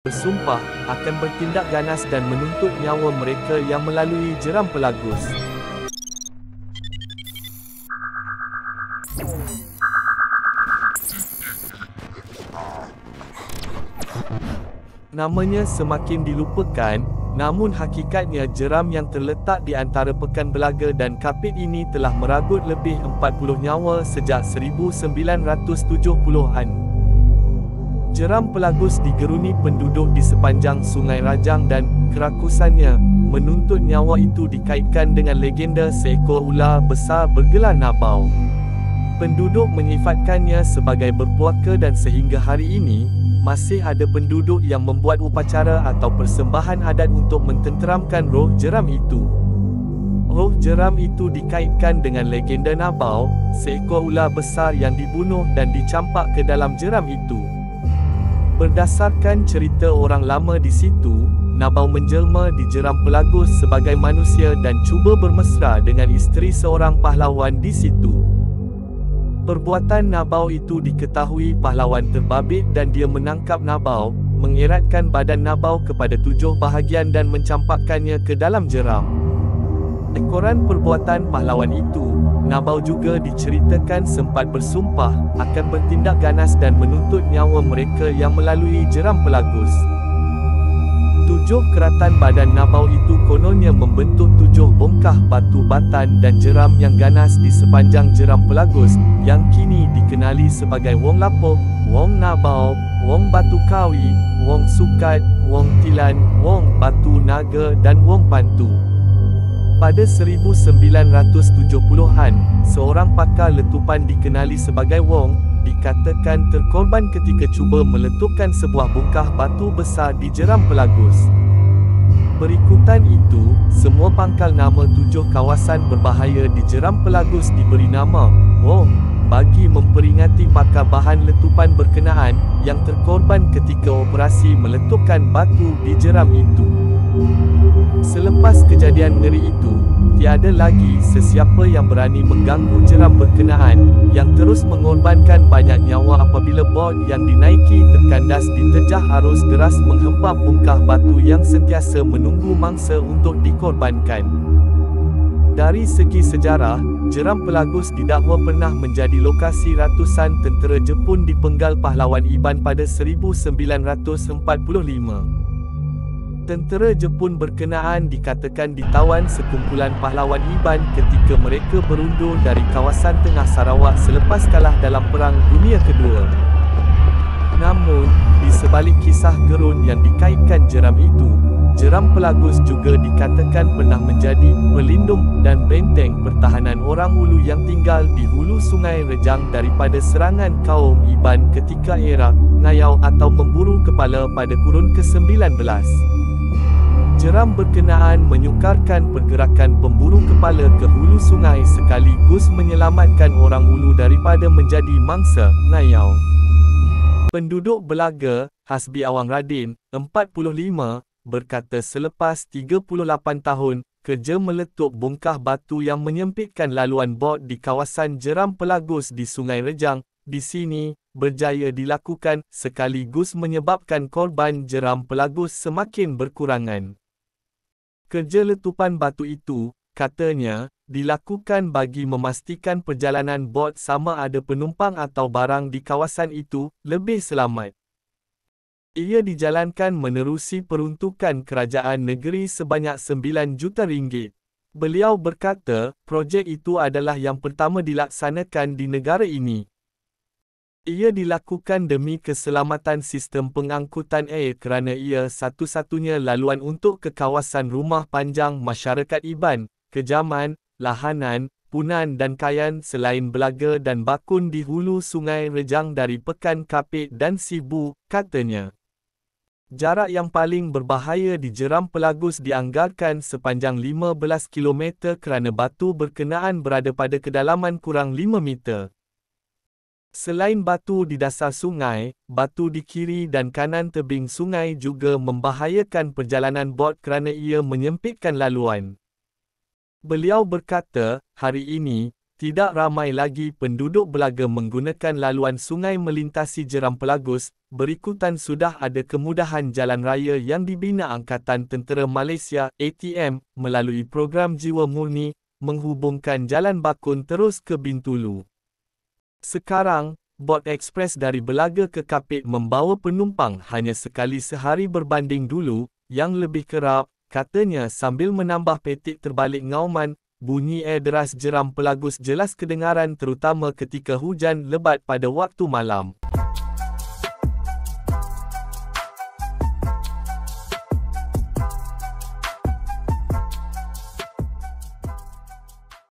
bersumpah akan bertindak ganas dan menuntut nyawa mereka yang melalui jeram pelagus. Namanya semakin dilupakan, namun hakikatnya jeram yang terletak di antara Pekan Belaga dan Kapit ini telah meragut lebih 40 nyawa sejak 1970-an. Jeram pelagus digeruni penduduk di sepanjang Sungai Rajang dan kerakusannya menuntut nyawa itu dikaitkan dengan legenda seekor ular besar bergelar Nabau. Penduduk menyifatkannya sebagai berpuaka dan sehingga hari ini, masih ada penduduk yang membuat upacara atau persembahan adat untuk mententeramkan roh jeram itu. Roh jeram itu dikaitkan dengan legenda Nabau, seekor ular besar yang dibunuh dan dicampak ke dalam jeram itu. Berdasarkan cerita orang lama di situ, Nabau menjelma di jeram pelagus sebagai manusia dan cuba bermesra dengan isteri seorang pahlawan di situ. Perbuatan Nabau itu diketahui pahlawan terbabit dan dia menangkap Nabau, mengeratkan badan Nabau kepada 7 bahagian dan mencampakkannya ke dalam jeram. Ekoran perbuatan pahlawan itu, Nabau juga diceritakan sempat bersumpah akan bertindak ganas dan menuntut nyawa mereka yang melalui jeram pelagus. 7 keratan badan Nabau itu kononnya membentuk 7 bongkah batu batan dan jeram yang ganas di sepanjang jeram pelagus, yang kini dikenali sebagai Wong Lapuh, Wong Nabau, Wong Batu Kawi, Wong Sukat, Wong Tilan, Wong Batu Naga dan Wong Pantu. Pada 1970-an, seorang pakar letupan dikenali sebagai Wong, dikatakan terkorban ketika cuba meletupkan sebuah bongkah batu besar di jeram pelagus. Berikutan itu, semua pangkal nama 7 kawasan berbahaya di jeram pelagus diberi nama Wong, bagi memperingati pakar bahan letupan berkenaan yang terkorban ketika operasi meletupkan batu di jeram itu. Selepas kejadian ngeri itu, tiada lagi sesiapa yang berani mengganggu jeram berkenaan, yang terus mengorbankan banyak nyawa apabila bot yang dinaiki terkandas diterjah arus deras menghempap bongkah batu yang sentiasa menunggu mangsa untuk dikorbankan. Dari segi sejarah, jeram pelagus didakwa pernah menjadi lokasi ratusan tentera Jepun dipenggal pahlawan Iban pada 1945. Tentera Jepun berkenaan dikatakan ditawan sekumpulan pahlawan Iban ketika mereka berundur dari kawasan tengah Sarawak selepas kalah dalam Perang Dunia Kedua. Namun, di sebalik kisah gerun yang dikaitkan jeram itu, jeram pelagus juga dikatakan pernah menjadi pelindung dan benteng pertahanan orang Ulu yang tinggal di hulu Sungai Rejang daripada serangan kaum Iban ketika era ngayau atau memburu kepala pada kurun ke-19. Jeram berkenaan menyukarkan pergerakan pemburu kepala ke hulu sungai sekaligus menyelamatkan orang Ulu daripada menjadi mangsa ngayau. Penduduk Belaga, Hasbi Awang Radin, 45, berkata selepas 38 tahun, kerja meletup bongkah batu yang menyempitkan laluan bot di kawasan jeram pelagus di Sungai Rejang, di sini, berjaya dilakukan sekaligus menyebabkan korban jeram pelagus semakin berkurangan. Kerja letupan batu itu, katanya, dilakukan bagi memastikan perjalanan bot sama ada penumpang atau barang di kawasan itu lebih selamat. Ia dijalankan menerusi peruntukan kerajaan negeri sebanyak 9 juta ringgit. Beliau berkata, projek itu adalah yang pertama dilaksanakan di negara ini. Ia dilakukan demi keselamatan sistem pengangkutan air kerana ia satu-satunya laluan untuk ke kawasan rumah panjang masyarakat Iban, Kejaman, Lahanan, Punan dan Kayan selain Belaga dan Bakun di hulu Sungai Rejang dari Pekan Kapit dan Sibu, katanya. Jarak yang paling berbahaya di jeram pelagus dianggarkan sepanjang 15 km kerana batu berkenaan berada pada kedalaman kurang 5 meter. Selain batu di dasar sungai, batu di kiri dan kanan tebing sungai juga membahayakan perjalanan bot kerana ia menyempitkan laluan. Beliau berkata, hari ini, Tidak ramai lagi penduduk Belaga menggunakan laluan sungai melintasi jeram Pelagus, berikutan sudah ada kemudahan jalan raya yang dibina Angkatan Tentera Malaysia (ATM) melalui program Jiwa Murni, menghubungkan Jalan Bakun terus ke Bintulu. Sekarang, bot ekspres dari Belaga ke Kapit membawa penumpang hanya sekali sehari berbanding dulu, yang lebih kerap, katanya sambil menambah petik terbalik ngauman. Bunyi air deras jeram Pelagus jelas kedengaran terutama ketika hujan lebat pada waktu malam.